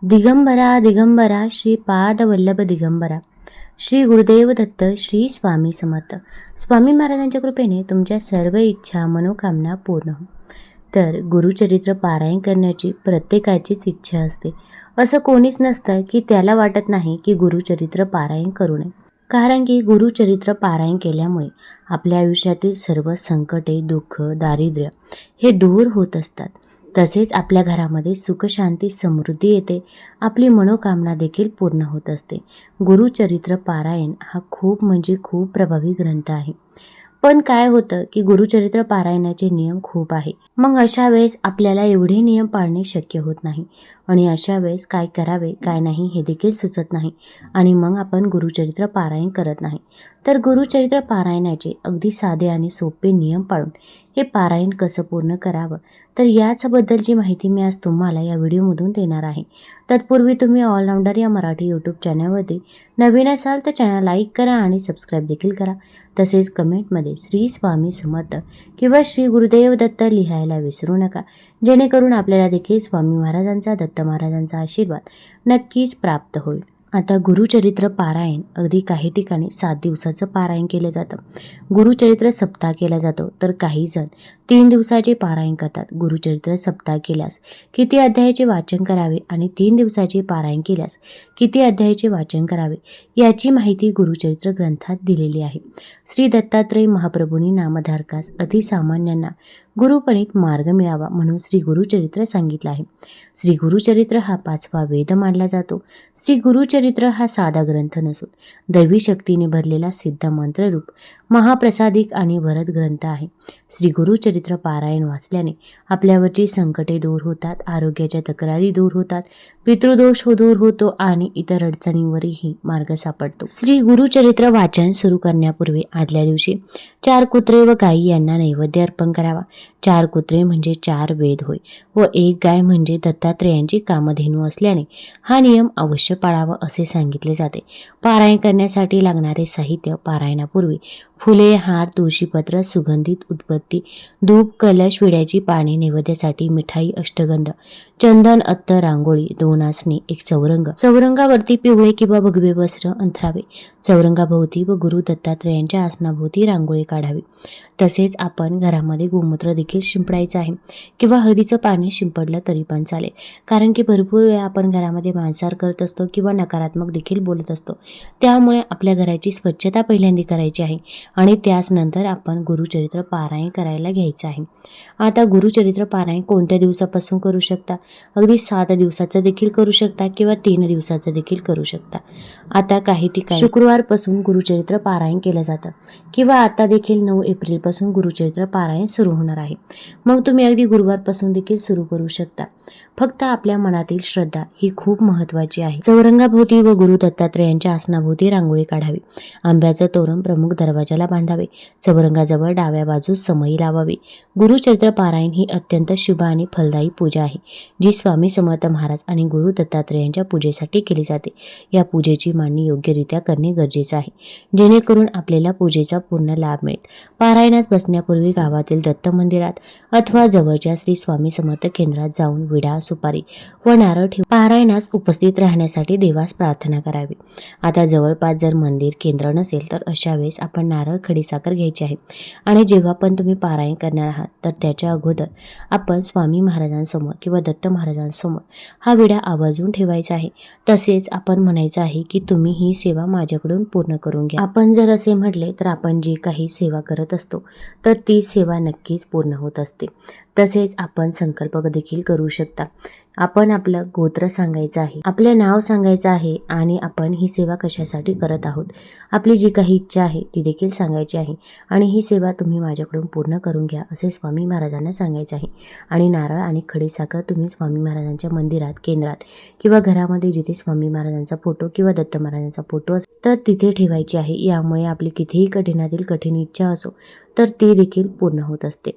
दिगंबरा दिगंबरा श्री पादवल्लभ दिगंबरा श्री गुरुदेव दत्त श्री स्वामी समर्थ. स्वामी महाराजांच्या कृपेने तुमच्या सर्व इच्छा मनोकामना पूर्ण हो. तर गुरुचरित्र पारायण करण्याची प्रत्येकाचीच इच्छा असते. असं कोणीच नसतं की त्याला वाटत नाही की गुरुचरित्र पारायण करू नये. कारण की गुरुचरित्र पारायण केल्यामुळे आपल्या आयुष्यातील सर्व संकटे, दुःख, दारिद्र्य हे दूर होत असतात. तसेच आपल्या घरामध्ये सुख, शांती, समृद्धी येते. आपली मनोकामना देखील पूर्ण होत असते. गुरुचरित्र पारायण हा खूप प्रभावी ग्रंथ आहे. पण काय होतं की गुरुचरित्र पारायणाचे नियम खूप आहे. मग अशा वेळेस आपल्याला एवढे नियम पाळणे शक्य होत नाही आणि अशा वेळेस काय करावे काय नाही हे देखील सुचत नाही आणि मग आपण गुरुचरित्र पारायण करत नाही. तर गुरुचरित्र पारायणाचे अगदी साधे आणि सोपे नियम पाळून हे पारायण कसं पूर्ण करावं, तर याचबद्दलची माहिती मी आज तुम्हाला या व्हिडिओमधून देणार आहे. तत्पूर्वी तुम्ही ऑलराऊंडर या मराठी यूट्यूब चॅनलवरती नवीन असाल तर चॅनल लाईक करा आणि सबस्क्राईब देखील करा. तसेच कमेंटमध्ये श्री स्वामी समर्थ किंवा श्री गुरुदेव दत्त लिहायला विसरू नका, जेणेकरून आपल्याला देखील स्वामी महाराजांचा, दत्त महाराजांचा आशीर्वाद नक्कीच प्राप्त होईल. आता गुरुचरित्र पारायण अगदी काही ठिकाणी 7 दिवसाचं पारायण केलं जातं. गुरुचरित्र सप्ताह केला जातो, तर काही जण 3 दिवसाचे पारायण करतात. गुरुचरित्र सप्ताह केल्यास किती अध्यायाचे वाचन करावे आणि 3 दिवसाचे पारायण केल्यास किती अध्यायाचे वाचन करावे याची माहिती गुरुचरित्र ग्रंथात दिलेली आहे. श्री दत्तात्रय महाप्रभूंनी नामधारकास अतिसामान्यांना गुरुपणित मार्ग मिळावा म्हणून श्री गुरुचरित्र सांगितलं आहे. श्री गुरुचरित्र हा 5वा वेद मानला जातो. श्री गुरुचरित्र हा साधा ग्रंथ नसून दैवी शक्तीने भरलेला सिद्ध मंत्ररूप महाप्रसादिक आणि भरत ग्रंथ आहे. श्री गुरुचरित्र पारायण वाचल्याने आपल्यावरची संकटे दूर होतात, आरोग्याच्या तक्रारी दूर होतात, पितृदोष दूर होतो आणि इतर अडचणींवरही मार्ग सापडतो. श्री गुरुचरित्र वाचन सुरू करण्यापूर्वी आदल्या दिवशी 4 कुत्रे व गायी यांना नैवेद्य अर्पण करावा. 4 कुत्रे म्हणजे 4 वेद होय व 1 गाय म्हणजे दत्तात्रेयांची कामधेनू असल्याने हा नियम अवश्य पाळावा असे सांगितले जाते. पारायण करण्यासाठी लागणारे साहित्य: पारायणापूर्वी फुले, हार, तुळशीपत्र, सुगंधित उदबत्ती, धूप, कलश, विड्याची पाने, नैवेद्यासाठी मिठाई, अष्टगंध, चंदन, अत्तर, रांगोळी, 2 आसने, 1 चौरंग. चौरंगावरती पिवळे किंवा भगवे वस्त्र अंथरावे. चौरंगाभोवती व गुरु दत्तात्रेयांच्या आसनाभोवती रांगोळी काढावी. तसेच आपण घरामध्ये गोमूत्र देखील शिंपडायचं आहे किंवा हळदीचं पाणी शिंपडलं तरी पण चालेल. कारण की भरपूर वेळा आपण घरामध्ये मांसाहार करत असतो किंवा नकारात्मक देखील बोलत असतो. त्यामुळे आपल्या घराची स्वच्छता पहिल्यांदा करायची आहे आणि त्याच नंतर आपण गुरुचरित्र पारायण करायला घ्यायचं आहे. आता गुरुचरित्र पारायण कोणत्या दिवसापासून करू शकता? अगदी 7 दिवसाचं देखील करू शकता किंवा 3 दिवसाचं देखील करू शकता. आता काही ठिकाणी शुक्रवारपासून गुरुचरित्र पारायण केलं जातं किंवा आता देखील 9 एप्रिलपासून गुरुचरित्र पारायण सुरू होणार आहे. मग तुम्ही अगदी गुरुवारपासून देखील सुरू करू शकता. फक्त आपल्या मनातील श्रद्धा ही खूप महत्त्वाची आहे. चौरंगाभोवती व गुरु दत्तात्रेयांच्या आसनाभोवती रांगोळी काढावी. आंब्याचं तोरण प्रमुख दरवाजाला बांधावे. चौरंगाजवळ डाव्या बाजूस समई लावावी. गुरुचरित्र पारायण ही अत्यंत शुभ आणि फलदायी पूजा आहे, जी स्वामी समर्थ महाराज आणि गुरु दत्तात्रेयांच्या पूजेसाठी केली जाते. या पूजेची मांडणी योग्यरित्या करणे गरजेचे आहे, जेणेकरून आपल्याला पूजेचा पूर्ण लाभ मिळेल. पारायणास बसण्यापूर्वी गावातील दत्त मंदिरात अथवा जवळच्या श्री स्वामी समर्थ केंद्रात जाऊन विडा, सुपारी व नारळ ठेवून पारायणास उपस्थित राहण्यासाठी देवास प्रार्थना करावी. आता जवळपास जर मंदिर केंद्र नसेल तर अशा वेळेस आपण नारळ, खडीसाखर घ्यायची आहे आणि जेव्हा पण तुम्ही पारायण करणार आहात तर त्याच्या अगोदर आपण स्वामी महाराजांसमोर किंवा दत्त महाराजांसमोर हा विडा आवर्जून ठेवायचा आहे. तसेच आपण म्हणायचं आहे की तुम्ही ही सेवा माझ्याकडून पूर्ण करून घ्या. आपण जर असे म्हटले तर आपण जी काही सेवा करत असतो तर ती सेवा नक्कीच पूर्ण होत असते. तसेच आपण संकल्प देखील करू शकता. आपण आपलं गोत्र सांगायचं आहे, आपले नाव सांगायचं आहे आणि आपण ही सेवा कशासाठी करत आहोत, आपली जी काही इच्छा आहे ती देखील सांगायची आहे आणि ही सेवा तुम्ही माझ्याकडून पूर्ण करून घ्या असे स्वामी महाराजांना सांगायचं आहे. आणि नारळ आणि खडीसाखर तुम्ही स्वामी महाराजांच्या मंदिरात, केंद्रात किंवा घरामध्ये जिथे स्वामी महाराजांचा फोटो किंवा दत्त महाराजांचा फोटो असतो तर तिथे ठेवायची आहे. यामुळे आपली कितीही कठीणातील कठीण इच्छा असो तर ती देखील पूर्ण होत असते.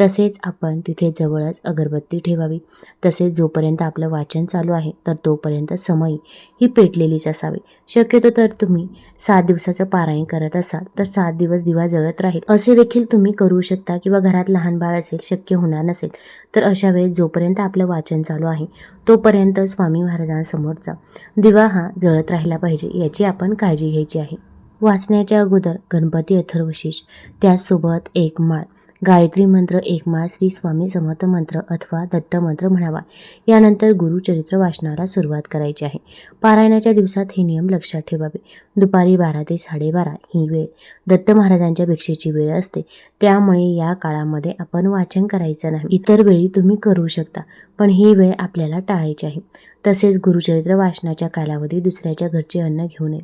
तसेच आपण तिथे जवळच अगरबत्ती ठेवावी. तसेच जोपर्यंत आपलं वाचन चालू आहे तर तोपर्यंत समई ही पेटलेलीच असावी. शक्यतो तर तुम्ही 7 दिवसाचं पारायण करत असाल तर 7 दिवस दिवा जळत राहील असे देखील तुम्ही करू शकता. किंवा घरात लहान बाळ असेल, शक्य होणार नसेल तर अशा वेळेस जोपर्यंत आपलं वाचन चालू आहे तोपर्यंत स्वामी महाराजांसमोरचा दिवा हा जळत राहिला पाहिजे, याची आपण काळजी घ्यायची आहे. वाचण्याच्या अगोदर गणपती अथर्वशीष, त्याचसोबत एक माळ गायत्री मंत्र, एक माळ श्री स्वामी समर्थ मंत्र अथवा दत्त मंत्र म्हणावा. यानंतर गुरुचरित्र वाचनाला सुरुवात करायची आहे. पारायणाच्या दिवसात हे नियम लक्षात ठेवावे. दुपारी 12 ते 12:30 ही वेळ दत्त महाराजांच्या भिक्षेची वेळ असते, त्यामुळे या काळामध्ये आपण वाचन करायचं नाही. इतर वेळी तुम्ही करू शकता, पण ही वेळ आपल्याला टाळायची आहे. तसेच गुरुचरित्र वाचनाच्या कालावधी दुसऱ्याच्या घरचे अन्न घेऊ नये.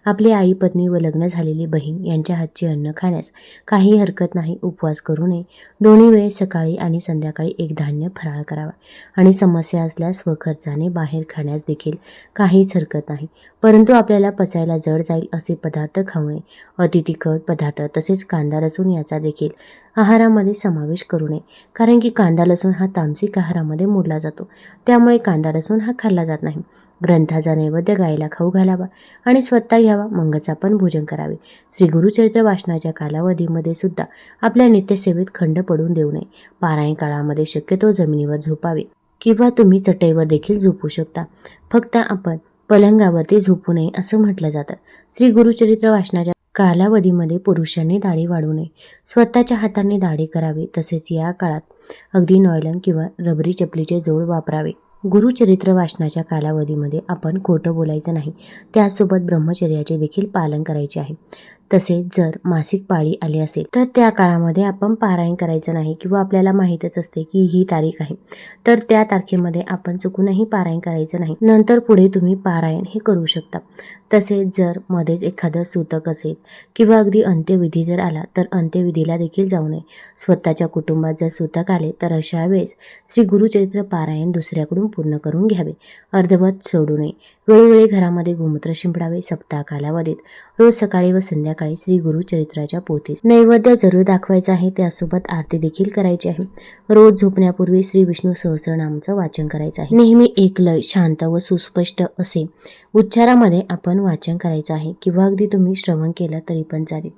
आपली आई, पत्नी व लग्न झालेली बहीण यांच्या हातचे अन्न खाण्यास काही हरकत नाही. उपवास करू नये. दोन्ही वेळेस सकाळी आणि संध्याकाळी एक धान्य फराळ करावा. आणि समस्या असल्यास स्वखर्चाने बाहेर खाण्यास देखील काहीच हरकत नाही. परंतु आपल्याला पचायला जड जाईल असे पदार्थ खाऊ नये. अति तिखट पदार्थ तसेच कांदा लसूण याचा देखील आहारामध्ये समावेश करू नये. कारण की कांदा लसूण हा तामसिक आहारामध्ये मोडला जातो, त्यामुळे कांदा लसूण हा खाल्ला जात नाही. ग्रंथाचा नैवेद्य गायीला खाऊ घालावा आणि स्वतः घ्यावा. मगच आपण भोजन करावे. श्री गुरुचरित्र वाचनाच्या कालावधीमध्ये सुद्धा आपल्या नित्यसेवेत खंड पडून देऊ नये. पारायण काळामध्ये शक्यतो जमिनीवर झोपावे किंवा तुम्ही चटईवर देखील झोपू शकता. फक्त आपण पलंगावरती झोपू नये असं म्हटलं जातं. श्री गुरुचरित्र वाचनाच्या कालावधीमध्ये पुरुषांनी दाढी वाढवू नये. स्वतःच्या हाताने दाढी करावी. तसेच या काळात अगदी नॉयलन किंवा रबरी चपलीचे जोड वापरावे. गुरुचरित्र वाचनाच्या कालावधीमध्ये आपण खोटं बोलायचं नाही. त्याचसोबत ब्रह्मचर्याचे देखील पालन करायचे आहे. तसेच जर मासिक पाळी आली असेल तर त्या काळामध्ये आपण पारायण करायचं नाही. किंवा आपल्याला माहीतच असते की ही तारीख आहे तर त्या तारखेमध्ये आपण चुकूनही पारायण करायचं नाही. नंतर पुढे तुम्ही पारायण हे करू शकता. तसेच जर मध्येच एखादं सूतक असेल किंवा अगदी अंत्यविधी जर आला तर अंत्यविधीला देखील जाऊ नये. स्वतःच्या कुटुंबात जर सूतक आले तर अशा वेळेस श्री गुरुचरित्र पारायण दुसऱ्याकडून पूर्ण करून घ्यावे. अर्धवट सोडू नये. वेळोवेळी घरामध्ये गोमूत्र शिंपडावे. सप्ताह कालावधीत रोज सकाळी व संध्याकाळी श्री गुरुचरित्राच्या पोथीस नैवेद्य जरूर दाखवायचा आहे. त्यासोबत आरती देखील करायची आहे. रोज झोपण्यापूर्वी श्री विष्णू सहस्रनामचं वाचन करायचं आहे. नेहमी एक लय, शांत व सुस्पष्ट असे उच्चारामध्ये आपण वाचन करायचं आहे. किंवा अगदी तुम्ही श्रवण केलं तरी पण चालेल.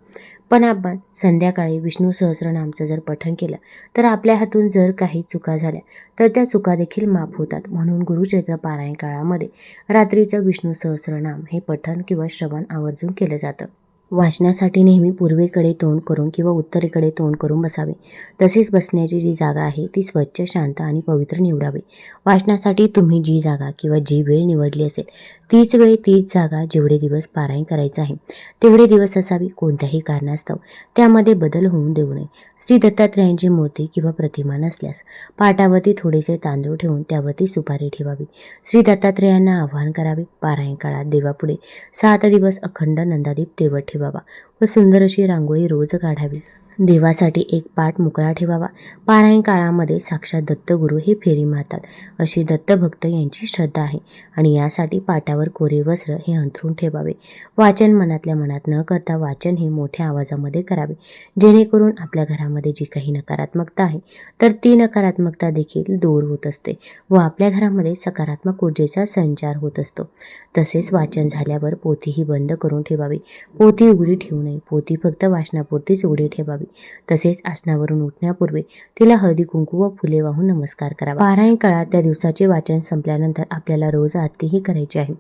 पण आपण संध्याकाळी विष्णू सहस्रनामचं जर पठण केलं तर आपल्या हातून जर काही चुका झाल्या तर त्या चुका देखील माफ होतात. म्हणून गुरुचरित्र पारायण काळामध्ये रात्रीचं विष्णू सहस्रनाम हे पठण किंवा श्रवण आवर्जून केलं जातं. वाचनासाठी नेहमी पूर्वेकडे तोंड करून किंवा उत्तरेकडे तोंड करून बसावे. तसेच बसण्याची जी जागा आहे ती स्वच्छ, शांत आणि पवित्र निवडावी. वाचनासाठी तुम्ही जी जागा किंवा जी वेळ निवडली असेल तीच वेळ, तीच जागा जेवढे दिवस पारायण करायचं आहे तेवढे दिवस असावी. कोणत्याही कारणास्तव त्यामध्ये बदल होऊन देऊ नये. श्री दत्तात्रेयांची मूर्ती किंवा प्रतिमा नसल्यास पाटावरती थोडेसे तांदूळ ठेवून त्यावरती सुपारी ठेवावी. श्री दत्तात्रेयांना आवाहन करावे. पारायण काळात देवापुढे 7 दिवस अखंड नंदादीप तेवत ठेवावा व सुंदर अशी रांगोळी रोज काढावी. देवासाठी एक पाट मोकळा ठेवावा. पारायण काळामध्ये साक्षात दत्तगुरू हे फेरी मारतात अशी दत्तभक्त यांची श्रद्धा आहे आणि यासाठी पाटावर कोरे वस्त्र हे अंथरून ठेवावे. वाचन मनातल्या मनात न करता वाचन हे मोठ्या आवाजामध्ये करावे, जेणेकरून आपल्या घरामध्ये जी काही नकारात्मकता आहे तर ती नकारात्मकता देखील दूर होत असते व आपल्या घरामध्ये सकारात्मक ऊर्जेचा संचार होत असतो. तसेच वाचन झाल्यावर पोथीही बंद करून ठेवावी. पोथी उघडी ठेवू नये. पोथी फक्त वाचनापुरतीच उघडी ठेवावी. तसेच आसनावरून उठण्यापूर्वी तिला हळदी कुंकू व फुले वाहून नमस्कार करावा. पारायण काळात त्या दिवसाचे वाचन संपल्यानंतर आपल्याला रोज आरतीही करायची आहे.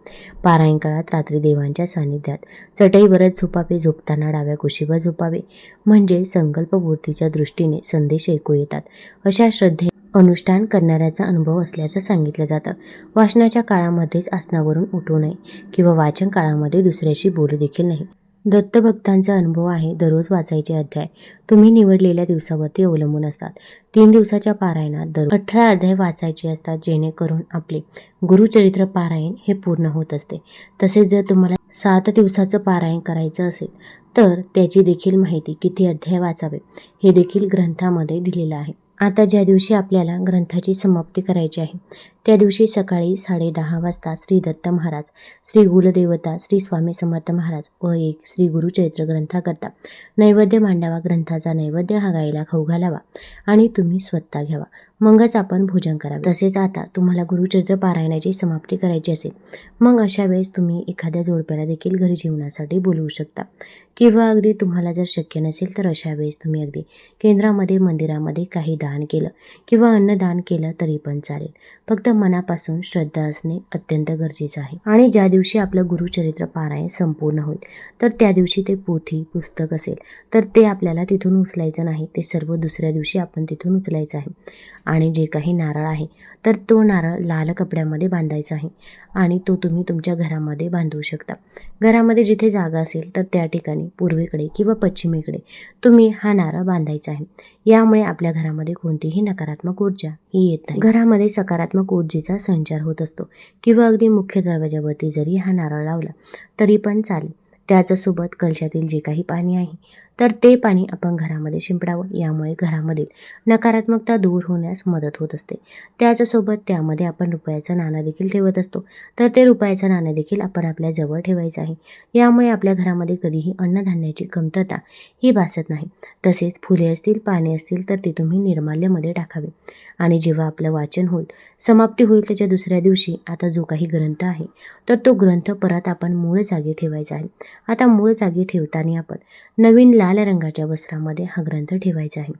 पारायण काळात रात्री देवांच्या सानिध्यात चटईवरच झोपावे. झोपताना डाव्या कुशीवर झोपावे, म्हणजे संकल्पपूर्तीच्या दृष्टीने संदेश ऐकू येतात अशा श्रद्धे अनुष्ठान करणाऱ्याचा अनुभव असल्याचं सांगितलं जातं. वाचनाच्या काळामध्येच आसनावरून उठू नये किंवा वाचन काळामध्ये दुसऱ्याशी बोलू देखील नाही. दत्तभक्तांचा अनुभव आहे दररोज वाचायचे अध्याय तुम्ही निवडलेल्या दिवसावरती अवलंबून असतात. 3 दिवसाच्या पारायणात दररोज 18 अध्याय वाचायचे असतात, जेणेकरून आपले गुरुचरित्र पारायण हे पूर्ण होत असते. तसेच जर तुम्हाला 7 दिवसाचं पारायण करायचं असेल तर त्याची देखील माहिती, किती अध्याय वाचावे हे देखील ग्रंथामध्ये दिलेलं आहे. आता ज्या दिवशी आपल्याला ग्रंथाची समाप्ती करायची आहे त्या दिवशी सकाळी 10:30 वाजता श्री दत्त महाराज, श्री कुलदेवता श्री स्वामी समर्थ महाराज व एक श्री गुरुचरित्र ग्रंथाकरता नैवेद्य मांडावा. ग्रंथाचा नैवेद्य हा गाईला खाऊ घालावा आणि तुम्ही स्वतः घ्यावा. मगच आपण भोजन करावे. तसेच आता तुम्हाला गुरुचरित्र पारायणाची समाप्ती करायची असेल, मग अशा वेळेस तुम्ही एखाद्या जोडप्याला देखील घरी जेवणासाठी बोलवू शकता. किंवा अगदी तुम्हाला जर शक्य नसेल तर अशा वेळेस तुम्ही अगदी केंद्रामध्ये, मंदिरामध्ये काही दान केलं किंवा अन्नदान केलं तरी पण चालेल. फक्त मनापासून श्रद्धा असणे अत्यंत गरजेचं आहे. आणि ज्या दिवशी आपलं गुरुचरित्र पारायण संपूर्ण होईल, तर त्या दिवशी ते पोथी, पुस्तक असेल तर ते आपल्याला तिथून उचलायचं नाही. ते सर्व दुसऱ्या दिवशी आपण तिथून उचलायचं आहे. आणि जे काही नारळ आहे तर तो नारळ लाल कपड्यामध्ये बांधायचा आहे आणि तो तुम्ही तुमच्या घरामध्ये बांधू शकता. घरामध्ये जिथे जागा असेल तर त्या ठिकाणी पूर्वेकडे किंवा पश्चिमेकडे तुम्ही हा नारळ बांधायचा आहे. यामुळे आपल्या घरामध्ये कोणतीही नकारात्मक ऊर्जा ही येत नाही. घरामध्ये सकारात्मक ऊर्जेचा संचार होत असतो. किंवा अगदी मुख्य दरवाजावरती जरी हा नारळ लावला तरी पण चालेल. त्याच्यासोबत कलशातील जे काही पाणी आहे तर ते पाणी आपण घरामध्ये शिंपडावं. यामुळे घरामधील नकारात्मकता दूर होण्यास मदत होत असते. त्याच्यासोबत त्यामध्ये आपण रुपयाचं नाणं देखील ठेवत असतो, तर ते रुपयाचं नाणं देखील आपण आपल्या जवळ ठेवायचं आहे. यामुळे आपल्या घरामध्ये कधीही अन्नधान्याची कमतरता ही भासत नाही. तसेच फुले असतील, पाने असतील तर ते तुम्ही निर्माल्यमध्ये टाकावे. आणि जेव्हा आपलं वाचन होईल, समाप्ती होईल, त्याच्या दुसऱ्या दिवशी आता जो काही ग्रंथ आहे तर तो ग्रंथ परत आपण मूळ जागी ठेवायचा आहे. आता मूळ जागी ठेवताना आपण नवीन लाल रंगाच्या वस्त्रामध्ये हा ग्रंथ ठेवायचा आहे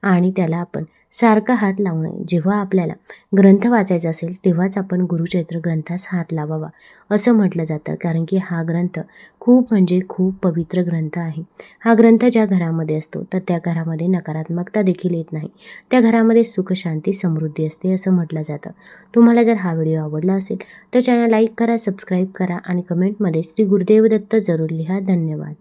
आणि त्याला आपण सारखा हात लावू नये. जेव्हा आपल्याला ग्रंथ वाचायचा असेल तेव्हाच आपण गुरुचरित्र ग्रंथास हात लावावा असं म्हटलं जातं. कारण की हा ग्रंथ खूप म्हणजे खूप पवित्र ग्रंथ आहे. हा ग्रंथ ज्या घरामध्ये असतो तर त्या घरामध्ये नकारात्मकता देखील येत नाही. त्या घरामध्ये सुख, शांती, समृद्धी असते असं म्हटलं जातं. तुम्हाला जर हा व्हिडिओ आवडला असेल तर चॅनल लाईक करा, सबस्क्राईब करा आणि कमेंटमध्ये श्री गुरुदेव दत्त जरूर लिहा. धन्यवाद.